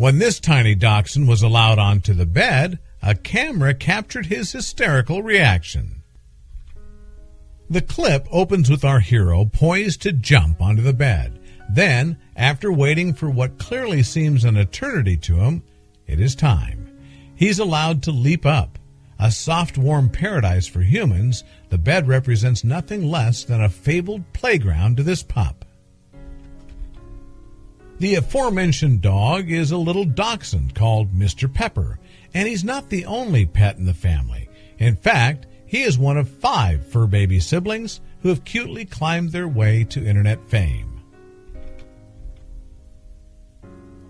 When this tiny dachshund was allowed onto the bed, a camera captured his hysterical reaction. The clip opens with our hero poised to jump onto the bed. Then, after waiting for what clearly seems an eternity to him, it is time. He's allowed to leap up. A soft, warm paradise for humans, the bed represents nothing less than a fabled playground to this pup. The aforementioned dog is a little dachshund called Mr. Pepper, and he's not the only pet in the family. In fact, he is one of 5 fur baby siblings who have cutely climbed their way to internet fame.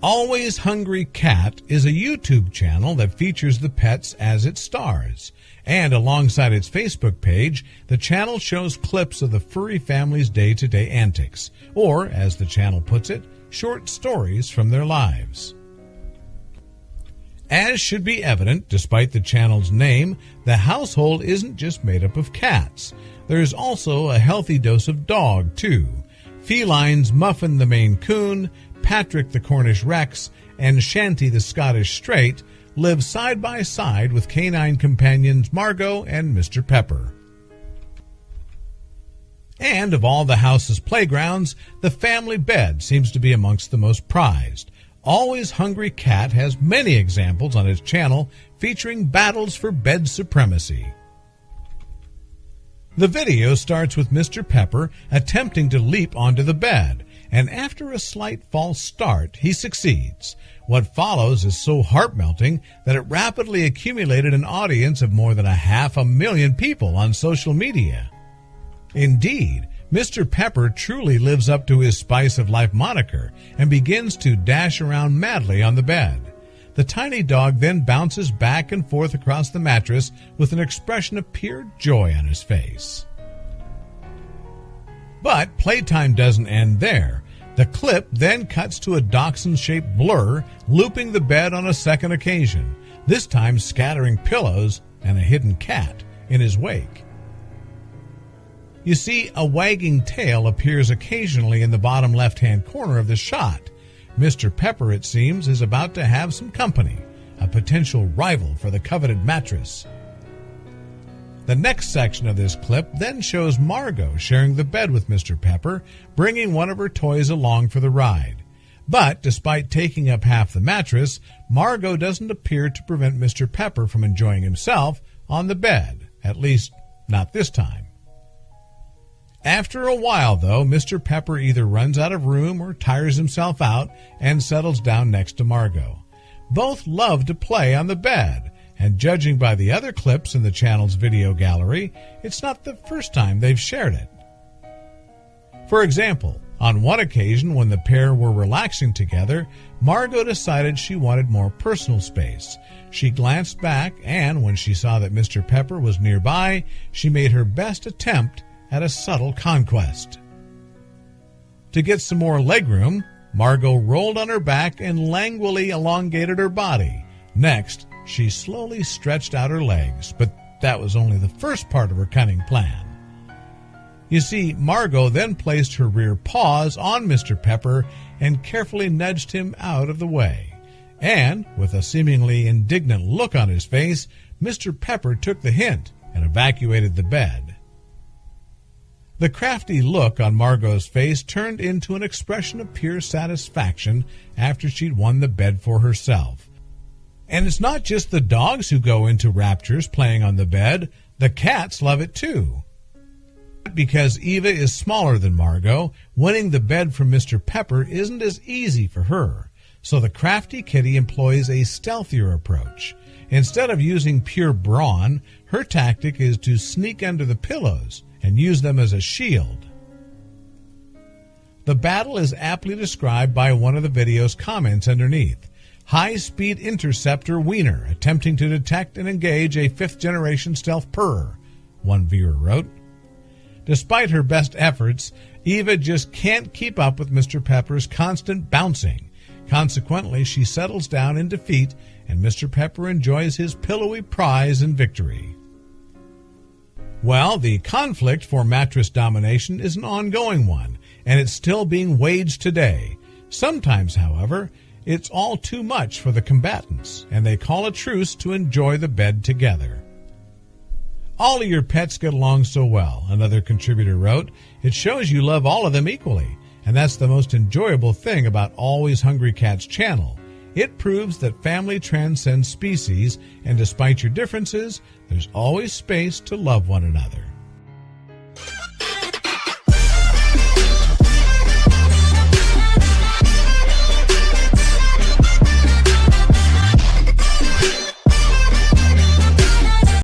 Always Hungry Cat is a YouTube channel that features the pets as its stars. And alongside its Facebook page, the channel shows clips of the furry family's day-to-day antics, or, as the channel puts it, short stories from their lives. As should be evident, despite the channel's name, the household isn't just made up of cats. There's also a healthy dose of dog, too. Felines Muffin the Maine Coon, Patrick the Cornish Rex, and Shanty the Scottish Straight live side by side with canine companions Margot and Mr. Pepper. And of all the house's playgrounds, the family bed seems to be amongst the most prized. Always Hungry Cat has many examples on his channel featuring battles for bed supremacy. The video starts with Mr. Pepper attempting to leap onto the bed, and after a slight false start, he succeeds. What follows is so heart-melting that it rapidly accumulated an audience of more than 500,000 people on social media. Indeed, Mr. Pepper truly lives up to his Spice of Life moniker and begins to dash around madly on the bed. The tiny dog then bounces back and forth across the mattress with an expression of pure joy on his face. But playtime doesn't end there. The clip then cuts to a dachshund-shaped blur looping the bed on a second occasion, this time scattering pillows and a hidden cat in his wake. You see, a wagging tail appears occasionally in the bottom left-hand corner of the shot. Mr. Pepper, it seems, is about to have some company, a potential rival for the coveted mattress. The next section of this clip then shows Margot sharing the bed with Mr. Pepper, bringing one of her toys along for the ride. But despite taking up half the mattress, Margot doesn't appear to prevent Mr. Pepper from enjoying himself on the bed, at least not this time. After a while, though, Mr. Pepper either runs out of room or tires himself out and settles down next to Margot. Both love to play on the bed, and judging by the other clips in the channel's video gallery, it's not the first time they've shared it. For example, on one occasion when the pair were relaxing together, Margot decided she wanted more personal space. She glanced back, and when she saw that Mr. Pepper was nearby, she made her best attempt at a subtle conquest. To get some more legroom, Margot rolled on her back and languidly elongated her body. Next, she slowly stretched out her legs, but that was only the first part of her cunning plan. You see, Margot then placed her rear paws on Mr. Pepper and carefully nudged him out of the way. And, with a seemingly indignant look on his face, Mr. Pepper took the hint and evacuated the bed. The crafty look on Margot's face turned into an expression of pure satisfaction after she'd won the bed for herself. And it's not just the dogs who go into raptures playing on the bed, the cats love it too. Because Eva is smaller than Margot, winning the bed from Mr. Pepper isn't as easy for her, so the crafty kitty employs a stealthier approach. Instead of using pure brawn, her tactic is to sneak under the pillows and use them as a shield. The battle is aptly described by one of the video's comments underneath. High-speed interceptor wiener attempting to detect and engage a 5th-generation stealth purr, one viewer wrote. Despite her best efforts, Eva just can't keep up with Mr. Pepper's constant bouncing. Consequently, she settles down in defeat, and Mr. Pepper enjoys his pillowy prize in victory. Well, the conflict for mattress domination is an ongoing one, and it's still being waged today. Sometimes, however, It's all too much for the combatants, and they call a truce to enjoy the bed together. All of your pets get along so well, another contributor wrote. It shows you love all of them equally, and that's the most enjoyable thing about Always Hungry Cat's channel. It proves that family transcends species, and despite your differences, there's always space to love one another.